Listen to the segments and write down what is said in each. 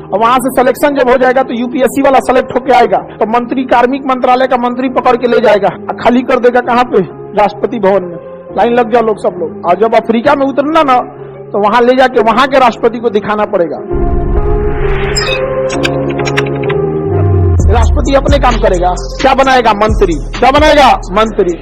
और वहां से सिलेक्शन जब हो जाएगा तो यूपीएससी वाला सेलेक्ट होके आएगा तो मंत्री कार्मिक मंत्रालय का मंत्री पकड़ के ले जाएगा, खाली कर देगा कहाँ पे, राष्ट्रपति भवन में। लाइन लग जाओ लोग, सब लोग। और जब अफ्रीका में उतरना ना तो वहां ले जाके वहां के राष्ट्रपति को दिखाना पड़ेगा। राष्ट्रपति अपने काम करेगा, क्या बनाएगा, मंत्री। क्या बनाएगा, मंत्री।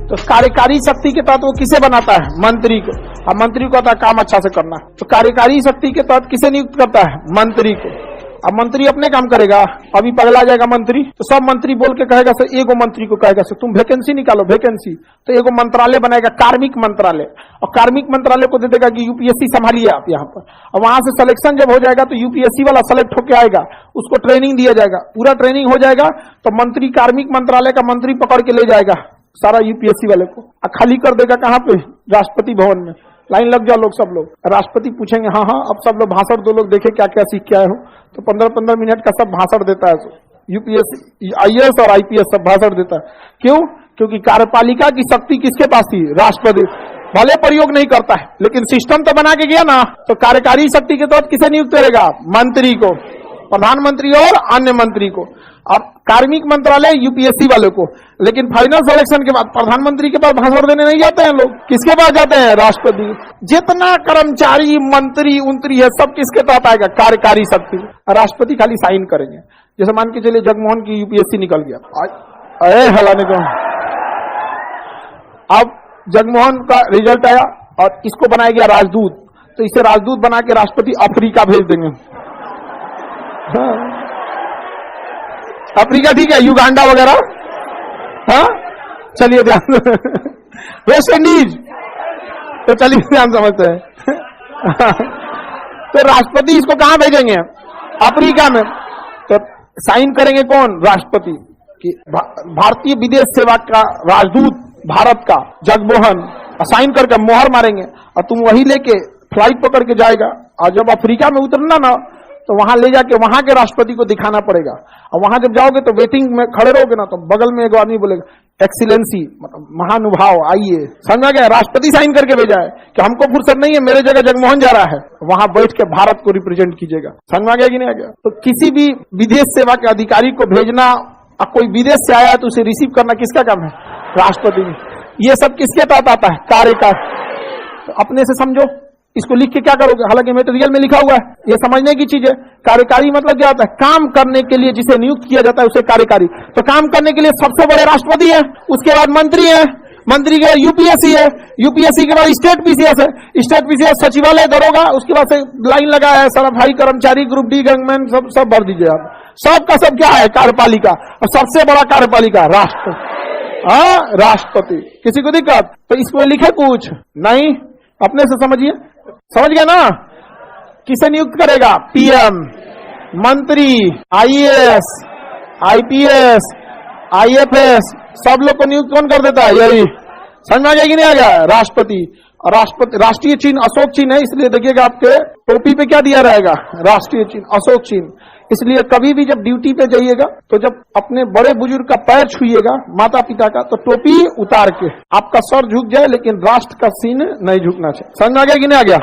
तो कार्यकारी शक्ति के तहत वो किसे बनाता है, मंत्री को। और मंत्री को आता है काम अच्छा से करना, तो कार्यकारी शक्ति के तहत किसे नियुक्त करता है, मंत्री को। अब मंत्री अपने काम करेगा, अभी पगला जाएगा मंत्री, तो सब मंत्री बोल के कहेगा सर, एगो मंत्री को कहेगा सर तुम वैकेंसी निकालो, वैकेंसी। तो एगो मंत्रालय बनाएगा, कार्मिक मंत्रालय, और कार्मिक मंत्रालय को दे देगा कि यूपीएससी संभालिए आप यहाँ पर। और वहां से सिलेक्शन जब हो जाएगा तो यूपीएससी वाला सेलेक्ट होके आएगा, उसको ट्रेनिंग दिया जाएगा, पूरा ट्रेनिंग हो जाएगा तो मंत्री कार्मिक मंत्रालय का मंत्री पकड़ के ले जाएगा सारा यूपीएससी वाले को, और खाली कर देगा कहाँ पे, राष्ट्रपति भवन में। लाइन लग जाओ लोग, सब लोग। राष्ट्रपति पूछेंगे हाँ हाँ, अब सब लोग भाषण दो, लोग देखे क्या क्या सीख के आए हो। तो 15-15 मिनट का सब भाषण देता है यूपीएससी, आईएएस और आईपीएस सब भाषण देता है। क्यों? क्योंकि कार्यपालिका की शक्ति किसके पास थी, राष्ट्रपति। भले प्रयोग नहीं करता है लेकिन सिस्टम तो बना के गया ना। तो कार्यकारी शक्ति के तहत किसे नियुक्त करेगा, मंत्री को, प्रधानमंत्री और अन्य मंत्री को। अब कार्मिक मंत्रालय यूपीएससी वाले को, लेकिन फाइनल सिलेक्शन के बाद प्रधानमंत्री के पास भाषण देने नहीं जाते हैं लोग, किसके पास जाते हैं, राष्ट्रपति। जितना कर्मचारी मंत्री उंत्री है सब किसके तहत आएगा, कार्यकारी शक्ति। राष्ट्रपति खाली साइन करेंगे। जैसे मान के चलिए जगमोहन की यूपीएससी निकल गया, अरे हलाने को। अब जगमोहन का रिजल्ट आया और इसको बनाया गया राजदूत, तो इसे राजदूत बना के राष्ट्रपति अफ्रीका भेज देंगे। हाँ। अफ्रीका ठीक है, युगांडा वगैरह, हाँ चलिए ध्यान। वेस्ट इंडीज, तो चलिए ध्यान समझते हैं। तो राष्ट्रपति इसको कहां भेजेंगे, अफ्रीका में। तो साइन करेंगे कौन, राष्ट्रपति कि भारतीय विदेश सेवा का राजदूत भारत का जगमोहन, साइन करके मोहर मारेंगे और तुम वही लेके फ्लाइट पकड़ के जाएगा। और जब अफ्रीका में उतरना ना तो वहां ले जाके वहां के राष्ट्रपति को दिखाना पड़ेगा। और वहां जब जाओगे तो वेटिंग में खड़े रहोगे ना, तो बगल में एक आदमी बोलेगा एक्सीलेंसी, मतलब महानुभाव आइए, समझ गया। राष्ट्रपति साइन करके भेजा है कि हमको फुर्सत नहीं है, मेरे जगह जगमोहन जा रहा है, वहां बैठ के भारत को रिप्रेजेंट कीजिएगा। समझ गया कि नहीं आ गया। तो किसी भी विदेश सेवा के अधिकारी को भेजना, कोई विदेश से आया है तो उसे रिसीव करना किसका काम है, राष्ट्रपति। ये सब किसके तहत आता है, कार्यकाल। तो अपने से समझो, इसको लिख के क्या करोगे, हालांकि मटेरियल में लिखा हुआ है, ये समझने की चीज है। कार्यकारी मतलब क्या होता है, काम करने के लिए जिसे नियुक्त किया जाता है उसे कार्यकारी। तो काम करने के लिए सबसे बड़े राष्ट्रपति है, उसके बाद मंत्री है, मंत्री के बाद यूपीएससी है, यूपीएससी के बाद स्टेट पीसीएस है, स्टेट पीसीएस सचिवालय दरोगा, उसके बाद से लाइन लगा है सारा भाई कर्मचारी, ग्रुप डी गवर्नमेंट, सब भर दीजिए आप। सबका सब क्या है, कार्यपालिका। और सबसे बड़ा कार्यपालिका राष्ट्र, राष्ट्रपति। किसी को दिक्कत? तो इसको लिखे कुछ नहीं, अपने से समझिए। समझ गया ना, किसे नियुक्त करेगा, पीएम, मंत्री, आईएएस, आईपीएस, आईएफएस, सब लोग को नियुक्त कौन कर देता है, यही। समझ में आ गया कि नहीं आ गया, राष्ट्रपति। और राष्ट्रपति, राष्ट्रीय चिन्ह अशोक चिन्ह है, इसलिए देखिएगा आपके टोपी पे क्या दिया रहेगा, राष्ट्रीय चिन्ह अशोक चिन्ह। इसलिए कभी भी जब ड्यूटी पे जाइएगा तो जब अपने बड़े बुजुर्ग का पैर छुइएगा, माता पिता का, तो टोपी उतार के आपका सर झुक जाए लेकिन राष्ट्र का सीन नहीं झुकना चाहिए। समझ आ गया कि नहीं आ गया?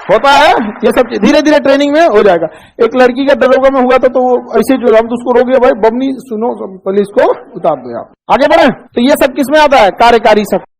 होता है ये सब, धीरे धीरे ट्रेनिंग में हो जाएगा। एक लड़की का दरोगा में हुआ था तो वो ऐसे जो, हम तो उसको रोके भाई बमनी सुनो, पहले इसको उतार दो आप, आगे बढ़े। तो ये सब किसमें आता है, कार्यकारी शक्ति।